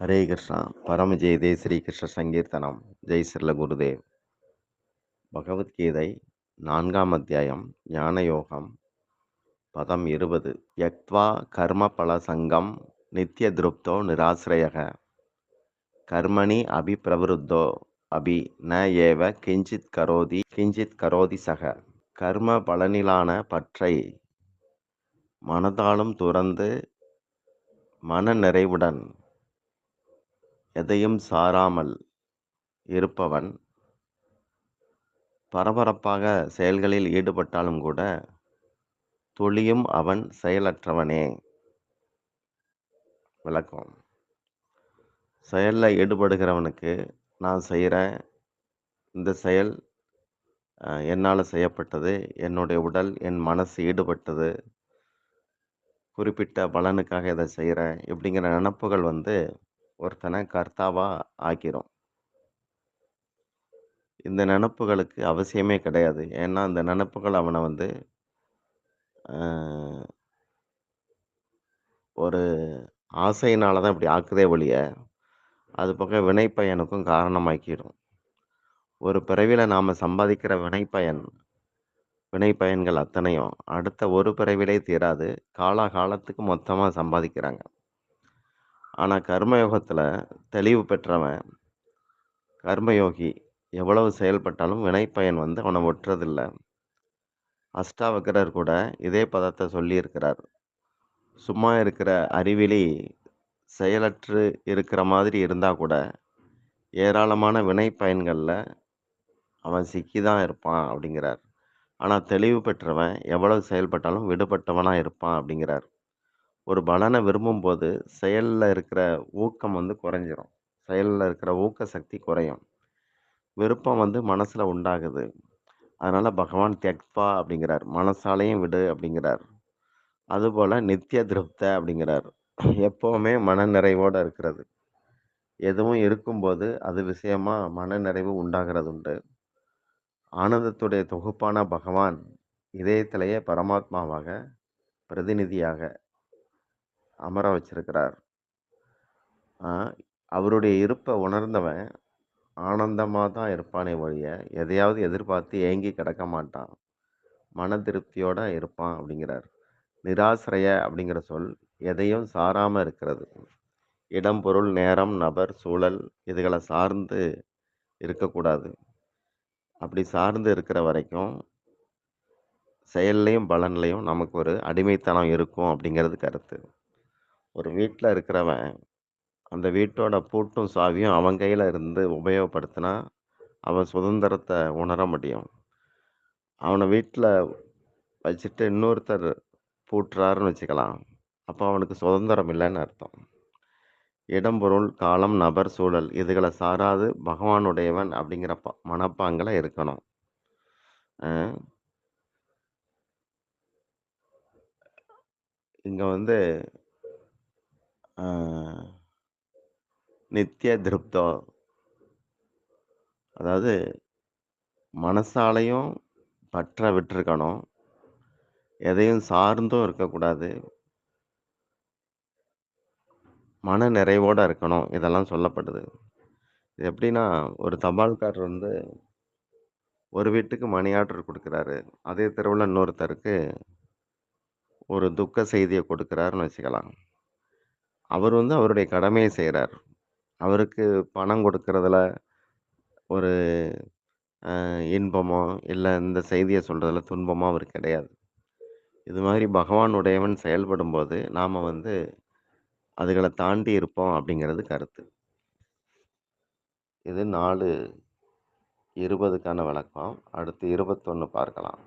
హరే కృష్ణ పరమ జయదే శ్రీகிருஷ்ణ சங்கீர்த்தனம் ஜெய் ஸ்ரீல குருதேவ். பகவத்கீதை 4ஆம் அத்தியாயம் ஞான யோகம் பதம் 20. யக்த்வா கர்ம பல சங்கம் நித்திய திருப்தோ நிராசிரயக கர்மணி அபி பிரவருத்தோ அபி ந ஏவ கிஞ்சித் கரோதி சக. கர்ம பலனிலான பற்றை மனதாலும் துறந்து மன நிறைவுடன் எதையும் சாராமல் இருப்பவன் பரபரப்பாக செயல்களில் ஈடுபட்டாலும் கூட துளியும் அவன் செயலற்றவனே. விளக்கம்: செயலில் ஈடுபடுகிறவனுக்கு நான் செய்கிறேன், இந்த செயல் என்னால் செய்யப்பட்டது, என்னுடைய உடல் என் மனசு ஈடுபட்டது, குறிப்பிட்ட பலனுக்காக இதை செய்கிறேன் இப்படிங்கிற நினப்புகள் ஒருத்தனை கர்த்தாவாக ஆக்கிரும். இந்த நினப்புகளுக்கு அவசியமே கிடையாது. ஏன்னா இந்த நினப்புகள் அவனை ஒரு ஆசையினால தான் இப்படி ஆக்குதே ஒழிய அது போக வினைப்பயனுக்கும் காரணமாக்கிடும். ஒரு பிறவியில் நாம் சம்பாதிக்கிற வினைப்பயன்கள் அத்தனையும் அடுத்த ஒரு பிறவிலே தீராது, காலத்துக்கு மொத்தமாக சம்பாதிக்கிறாங்க. ஆனால் கர்மயோகத்தில் தெளிவு பெற்றவன் கர்மயோகி எவ்வளவு செயல்பட்டாலும் வினைப்பயன் அவனை ஒட்டுறதில்லை. அஷ்டாவக்கரர் கூட இதே பதத்தை சொல்லியிருக்கிறார். சும்மா இருக்கிற அறிவிலி செயலற்று இருக்கிற மாதிரி இருந்தால் கூட ஏராளமான வினை பயன்களில் அவன் சிக்கி தான் இருப்பான் அப்படிங்கிறார். ஆனால் தெளிவு பெற்றவன் எவ்வளவு செயல்பட்டாலும் விடுபட்டவனாக இருப்பான் அப்படிங்கிறார். ஒரு பலனை விரும்பும்போது செயலில் இருக்கிற ஊக்கம் குறைஞ்சிரும். செயலில் இருக்கிற ஊக்க சக்தி குறையும். விருப்பம் மனசில் உண்டாகுது. அதனால் பகவான் தியக்த்வா அப்படிங்கிறார். மனசாலையும் விடு அப்படிங்கிறார். அதுபோல் நித்திய திருப்த அப்படிங்கிறார். எப்போவுமே மன நிறைவோடு இருக்கிறது. எதுவும் இருக்கும்போது அது விஷயமா மன நிறைவு உண்டாகிறது உண்டு. ஆனந்தத்துடைய தொகுப்பான பகவான் இதயத்திலேயே பரமாத்மாவாக பிரதிநிதியாக அமர வச்சிருக்கிறார். அவருடைய இருப்பை உணர்ந்தவன் ஆனந்தமாக தான் இருப்பானே ஒழிய எதையாவது எதிர்பார்த்து ஏங்கி கிடக்க மாட்டான். மன திருப்தியோடு இருப்பான் அப்படிங்கிறார். நிராசிரய அப்படிங்கிற சொல் எதையும் சாராமல் இருக்கிறது. இடம், பொருள், நேரம், நபர், சூழல் இதுகளை சார்ந்து இருக்கக்கூடாது. அப்படி சார்ந்து இருக்கிற வரைக்கும் செயல்லையும் பலன்லையும் நமக்கு ஒரு அடிமைத்தனம் இருக்கும் அப்படிங்கிறது கருத்து. ஒரு வீட்டில் இருக்கிறவன் அந்த வீட்டோட பூட்டும் சாவியும் அவன் கையில் இருந்து உபயோகப்படுத்தினா அவன் சுதந்திரத்தை உணர முடியும். அவனை வீட்டில் வச்சுட்டு இன்னொருத்தர் பூட்டுறாருன்னு வச்சுக்கலாம், அப்போ அவனுக்கு சுதந்திரம் இல்லைன்னு அர்த்தம். இடம், பொருள், காலம், நபர், சூழல் இதுகளை சாராது பகவானுடையவன் அப்படிங்கிற மனப்பாங்கில் இருக்கணும். இங்கே நித்திய திருப்தோ, அதாவது மனசாலையும் பற்ற விட்டுருக்கணும், எதையும் சார்ந்தும் இருக்கக்கூடாது, மன நிறைவோடு இருக்கணும். இதெல்லாம் சொல்லப்படுது. இது எப்படின்னா, ஒரு தபால்காரர் ஒரு வீட்டுக்கு மணி ஆர்டர் கொடுக்குறாரு, அதே தெருவில் இன்னொருத்தருக்கு ஒரு துக்க செய்தியை கொடுக்குறாருன்னு வச்சுக்கலாம். அவர் அவருடைய கடமையை செய்கிறார். அவருக்கு பணம் கொடுக்கறதுல ஒரு இன்பமோ இல்லை இந்த செய்தியை சொல்கிறதுல துன்பமோ அவர் கிடையாது. இது மாதிரி பகவானுடையவன் செயல்படும்போது நாம் அதுகளை தாண்டி இருப்போம் அப்படிங்கிறது கருத்து. இது 4:20க்கான விளக்கம். அடுத்து 21 பார்க்கலாம்.